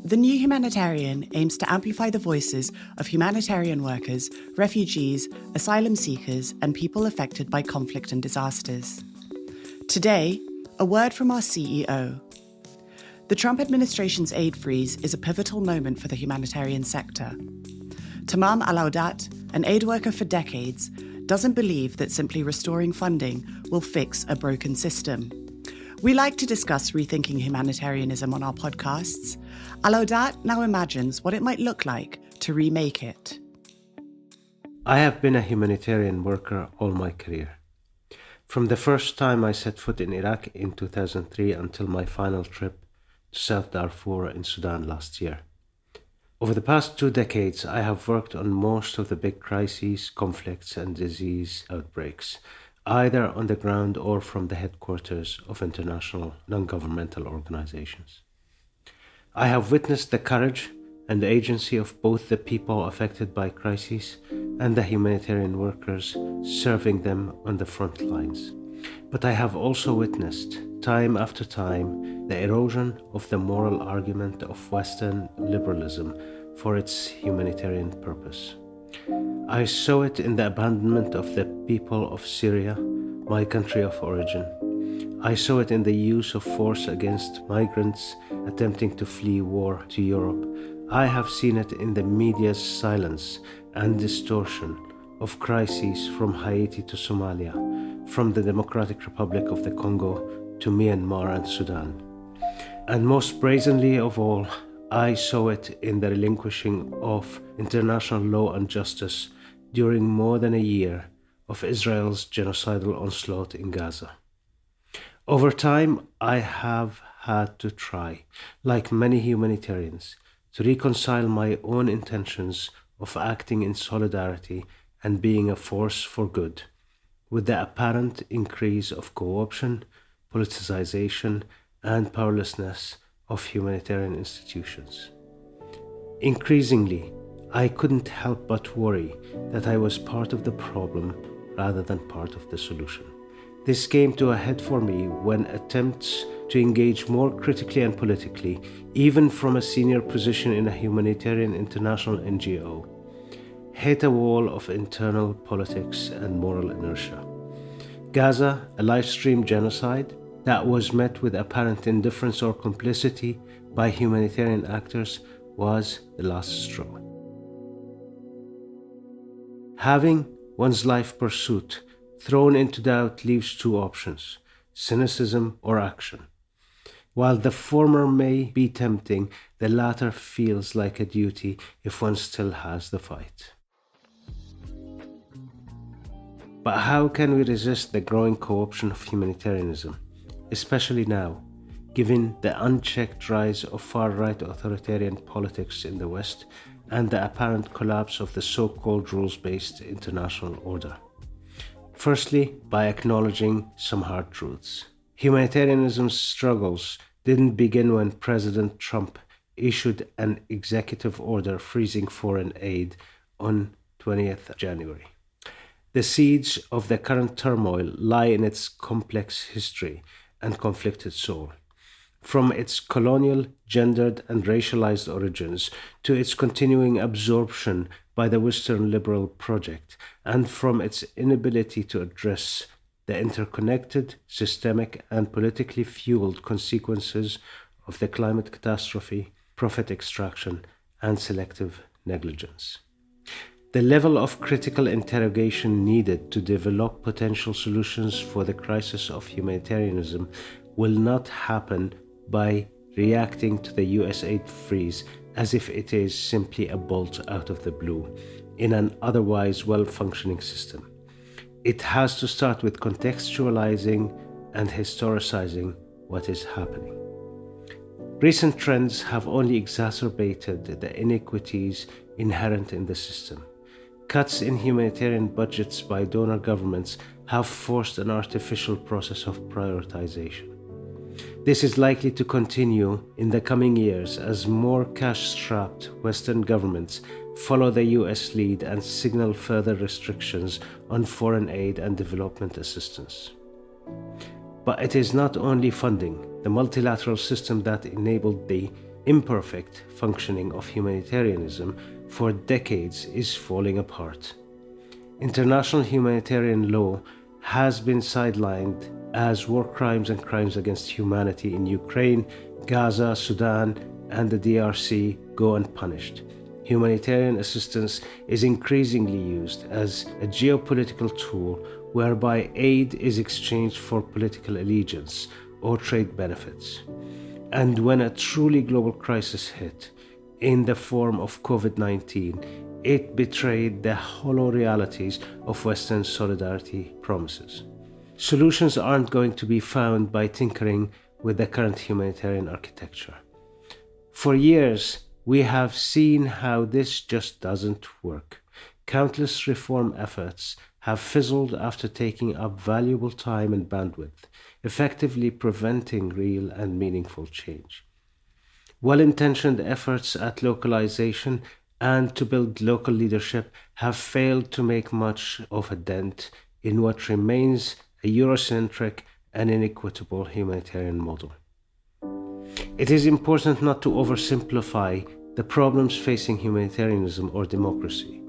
The new Humanitarian aims to amplify the voices of humanitarian workers, refugees, asylum seekers, and people affected by conflict and disasters. Today, a word from our CEO. The Trump administration's aid freeze is a pivotal moment for the humanitarian sector. Tammam Aloudat, an aid worker for decades, doesn't believe that simply restoring funding will fix a broken system. We like to discuss rethinking humanitarianism on our podcasts. Aloudat now imagines what it might look like to remake it. I have been a humanitarian worker all my career. From the first time I set foot in Iraq in 2003 until my final trip to South Darfur in Sudan last year. Over the past 2 decades, I have worked on most of the big crises, conflicts, and disease outbreaks, either on the ground or from the headquarters of international non-governmental organizations. I have witnessed the courage and agency of both the people affected by crises and the humanitarian workers serving them on the front lines. But I have also witnessed, time after time, the erosion of the moral argument of Western liberalism for its humanitarian purpose. I saw it in the abandonment of the people of Syria, my country of origin. I saw it in the use of force against migrants attempting to flee war to Europe. I have seen it in the media's silence and distortion of crises from Haiti to Somalia, from the Democratic Republic of the Congo to Myanmar and Sudan. And most brazenly of all, I saw it in the relinquishing of international law and justice during more than a year of Israel's genocidal onslaught in Gaza. Over time, I have had to try, like many humanitarians, to reconcile my own intentions of acting in solidarity and being a force for good, with the apparent increase of co-option, politicization, and powerlessness of humanitarian institutions. Increasingly, I couldn't help but worry that I was part of the problem rather than part of the solution. This came to a head for me when attempts to engage more critically and politically, even from a senior position in a humanitarian international NGO, hit a wall of internal politics and moral inertia. Gaza, a live-stream genocide that was met with apparent indifference or complicity by humanitarian actors, was the last straw. Having one's life pursuit thrown into doubt leaves 2 options: cynicism or action. While the former may be tempting, the latter feels like a duty if one still has the fight. But how can we resist the growing co-option of humanitarianism, especially now, given the unchecked rise of far-right authoritarian politics in the West and the apparent collapse of the so-called rules-based international order? Firstly, by acknowledging some hard truths. Humanitarianism's struggles didn't begin when President Trump issued an executive order freezing foreign aid on 20th January. The seeds of the current turmoil lie in its complex history and conflicted soul. From its colonial, gendered, and racialized origins to its continuing absorption by the Western liberal project, and from its inability to address the interconnected, systemic, and politically fueled consequences of the climate catastrophe, profit extraction, and selective negligence. The level of critical interrogation needed to develop potential solutions for the crisis of humanitarianism will not happen by reacting to the US aid freeze as if it is simply a bolt out of the blue in an otherwise well-functioning system. It has to start with contextualizing and historicizing what is happening. Recent trends have only exacerbated the inequities inherent in the system. Cuts in humanitarian budgets by donor governments have forced an artificial process of prioritization. This is likely to continue in the coming years as more cash-strapped Western governments follow the US lead and signal further restrictions on foreign aid and development assistance. But it is not only funding, the multilateral system that enabled the imperfect functioning of humanitarianism for decades is falling apart. International humanitarian law has been sidelined as war crimes and crimes against humanity in Ukraine, Gaza, Sudan, and the DRC go unpunished. Humanitarian assistance is increasingly used as a geopolitical tool whereby aid is exchanged for political allegiance or trade benefits. And when a truly global crisis hit, in the form of COVID-19, it betrayed the hollow realities of Western solidarity promises. Solutions aren't going to be found by tinkering with the current humanitarian architecture. For years, we have seen how this just doesn't work. Countless reform efforts have fizzled after taking up valuable time and bandwidth, effectively preventing real and meaningful change. Well-intentioned efforts at localization and to build local leadership have failed to make much of a dent in what remains a Eurocentric and inequitable humanitarian model. It is important not to oversimplify the problems facing humanitarianism or democracy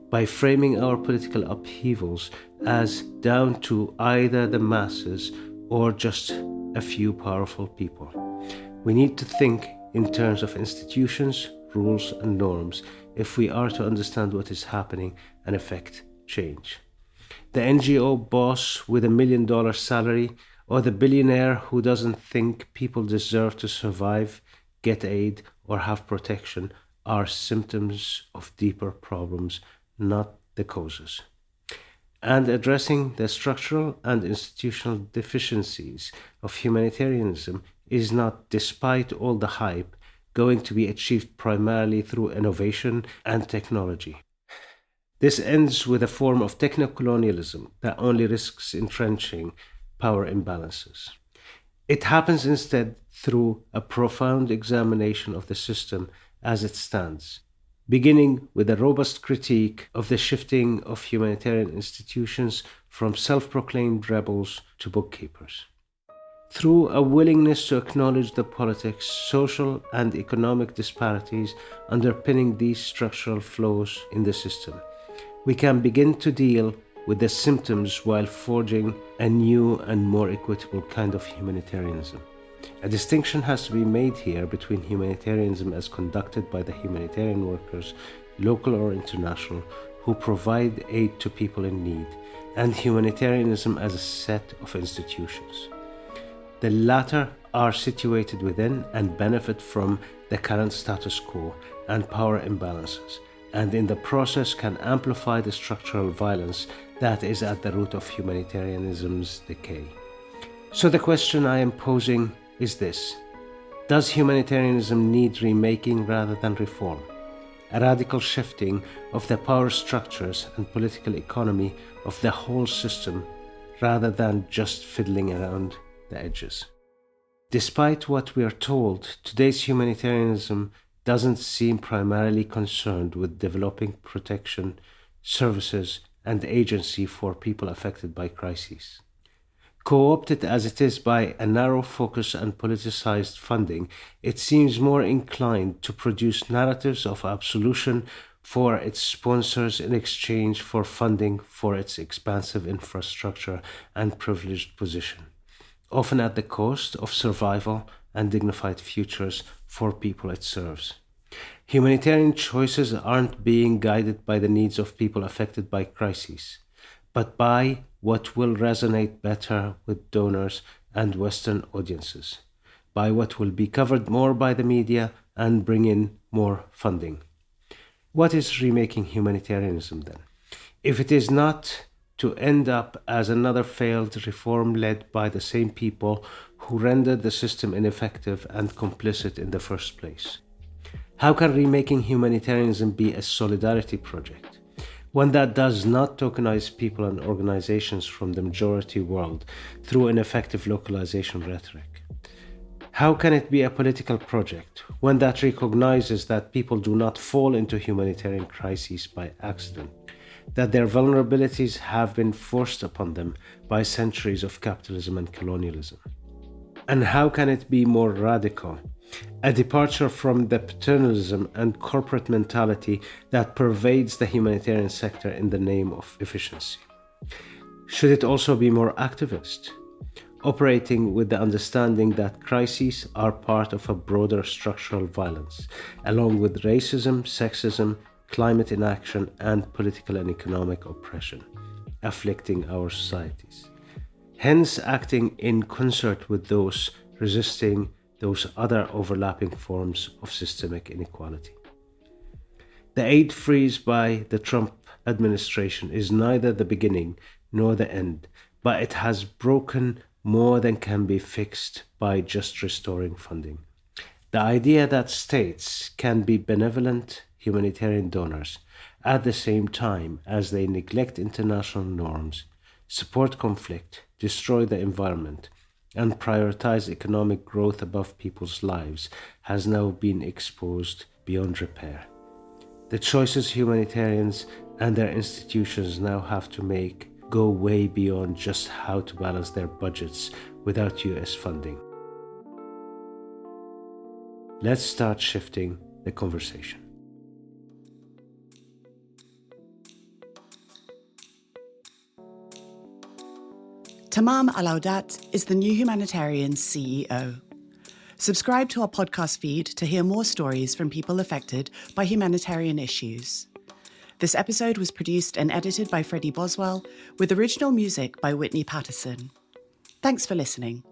by framing our political upheavals as down to either the masses or just a few powerful people. We need to think in terms of institutions, rules, and norms if we are to understand what is happening and effect change. The NGO boss with $1 million salary or the billionaire who doesn't think people deserve to survive, get aid, or have protection are symptoms of deeper problems, not the causes. And addressing the structural and institutional deficiencies of humanitarianism is not, despite all the hype, going to be achieved primarily through innovation and technology. This ends with a form of techno-colonialism that only risks entrenching power imbalances. It happens instead through a profound examination of the system as it stands, beginning with a robust critique of the shifting of humanitarian institutions from self-proclaimed rebels to bookkeepers. Through a willingness to acknowledge the politics, social, and economic disparities underpinning these structural flaws in the system, we can begin to deal with the symptoms while forging a new and more equitable kind of humanitarianism. A distinction has to be made here between humanitarianism as conducted by the humanitarian workers, local or international, who provide aid to people in need, and humanitarianism as a set of institutions. The latter are situated within and benefit from the current status quo and power imbalances, and in the process can amplify the structural violence that is at the root of humanitarianism's decay. So the question I am posing is this: does humanitarianism need remaking rather than reform? A radical shifting of the power structures and political economy of the whole system rather than just fiddling around the edges. Despite what we are told, today's humanitarianism doesn't seem primarily concerned with developing protection, services, and agency for people affected by crises. Co-opted as it is by a narrow focus and politicized funding, it seems more inclined to produce narratives of absolution for its sponsors in exchange for funding for its expansive infrastructure and privileged position, often at the cost of survival and dignified futures for people it serves. Humanitarian choices aren't being guided by the needs of people affected by crises, but by what will resonate better with donors and Western audiences, by what will be covered more by the media and bring in more funding. What is remaking humanitarianism then? If it is not to end up as another failed reform led by the same people who rendered the system ineffective and complicit in the first place. How can remaking humanitarianism be a solidarity project? One that does not tokenize people and organizations from the majority world through ineffective localization rhetoric. How can it be a political project, one that recognizes that people do not fall into humanitarian crises by accident, that their vulnerabilities have been forced upon them by centuries of capitalism and colonialism? And how can it be more radical, a departure from the paternalism and corporate mentality that pervades the humanitarian sector in the name of efficiency. Should it also be more activist, operating with the understanding that crises are part of a broader structural violence, along with racism, sexism, climate inaction, and political and economic oppression afflicting our societies? Hence, acting in concert with those resisting those other overlapping forms of systemic inequality. The aid freeze by the Trump administration is neither the beginning nor the end, but it has broken more than can be fixed by just restoring funding. The idea that states can be benevolent humanitarian donors at the same time as they neglect international norms, support conflict, destroy the environment, and prioritize economic growth above people's lives has now been exposed beyond repair. The choices humanitarians and their institutions now have to make go way beyond just how to balance their budgets without US funding. Let's start shifting the conversation. Tammam Aloudat is the new Humanitarian CEO. Subscribe to our podcast feed to hear more stories from people affected by humanitarian issues. This episode was produced and edited by Freddie Boswell, with original music by Whitney Patterson. Thanks for listening.